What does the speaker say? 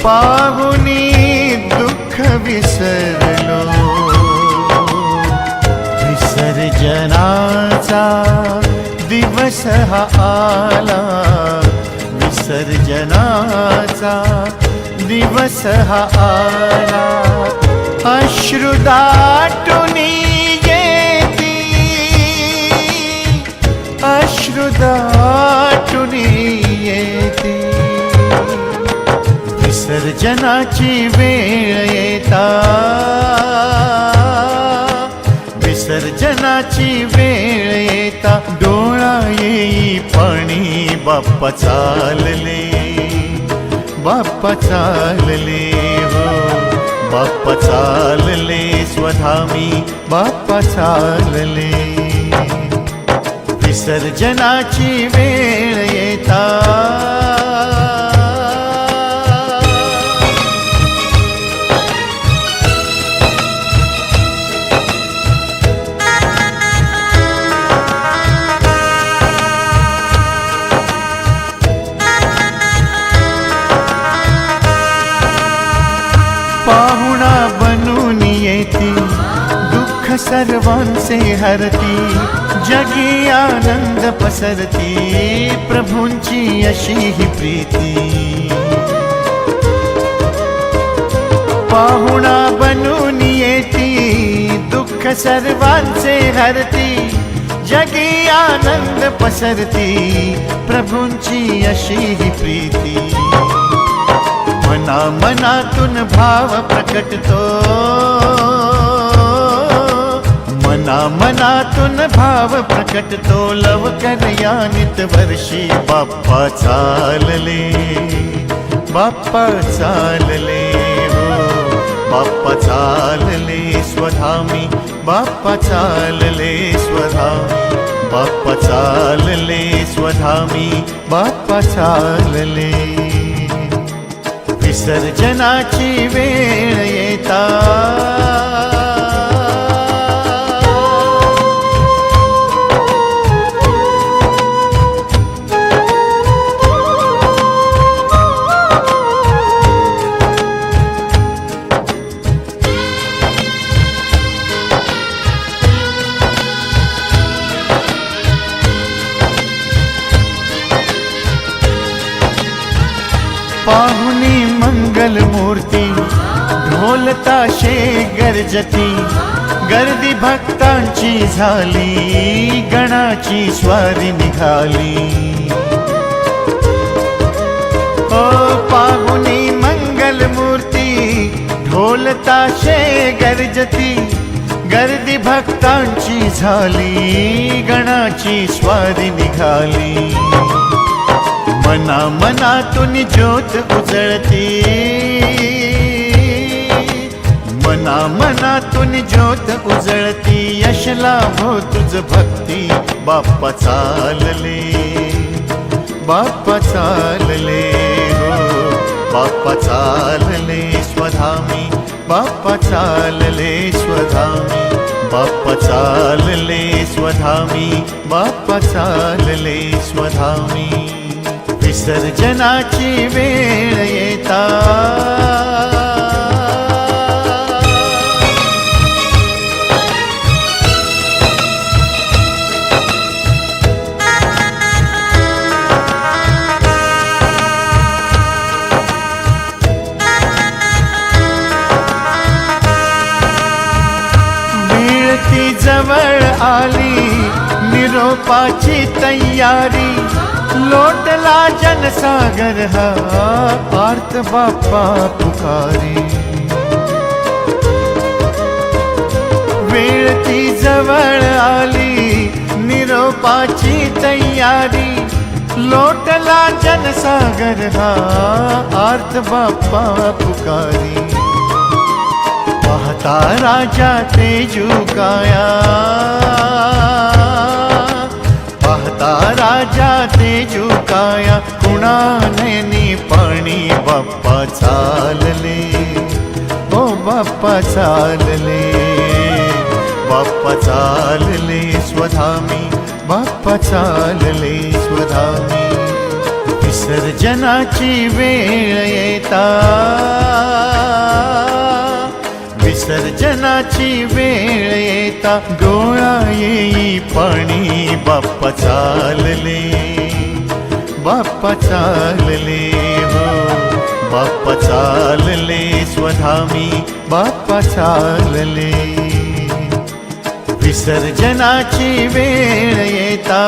पाहुनी दुःख विसरलो, विसर्जनाचा दिवस हा आला, विसर्जनाचा दिवस हा आला. अश्रु दाटुनी येती, अश्रु दाटुनी येती. विसर्जनाची वेळ येता, विसर्जनाची वेळ येता. डोळा येई पाणी बाप्पा चालले, बाप्पा चालले हो, बाप्पा चालले स्वधामी, बाप्पा चालले. विसर्जनाची वेळ येता, पाहुणा बनून येती, दुःख सर्वांचे हरती. जगी आनंद पसरती, प्रभूंची अशी ही प्रीती. पाहुणा बनून येती, दुःख सर्वांचे हरती. जगी आनंद पसरती, प्रभूंची अशी ही प्रीती. मना मनातून भाव प्रकटतो, मना मनातून भाव प्रकटतो. लवकर यानित वर्षी बाप्पा चालले, बाप्पा चालले हो, बाप्पा चालले स्वधामी, बाप्पा चालले स्वधामी, बाप्पा चालले स्वधामी, बाप्पा चालले. विसर्जनाची वेळ येता, पाहुनी मंगल मूर्ती, ढोल ताशे गरजती. गर्दी भक्तांची झाली, गणाची स्वारी निघाली. ओ पाहुनी मंगल मूर्ती, ढोल ताशे गरजती. गर्दी भक्तांची झाली, गणाची स्वारी निघाली. मना मनातून ज्योत उजळती, मना मनातून ज्योत उजळती. यश लाभो तुझ भक्ती, बाप्पा चालले, बाप्पा चालले हो, बाप्पा चालले स्वधामी, बाप्पा चालले स्वधामी, बाप्पा चालले स्वधामी, बाप्पा चालले स्वधामी. विसर्जनाची वेळ येता, वेळ ती जवळ आली, निरोपाची तयारी. लोटला जनसागर हा, आर्त बाप्पा पुकारी. वेळ ती जवळ आली, निरोपाची तयारी. लोटला जनसागर हा, आर्त बाप्पा पुकारी. पाहता राजा तेजुकाया, पाहता राजा तेजुकाया. कुणा नयनी पाणी, बाप्पा चालले, ओ बाप्पा चालले, बाप्पा चालले स्वधामी, बाप्पा चालले स्वधामी. विसर्जनाची वेळ येता, विसर्जनाची वेळ येता डोळा येई पाणी बाप्पा चालले, बाप्पा चालले हो, बाप्पा चालले स्वधामी बाप्पा चालले. विसर्जनाची वेळ येता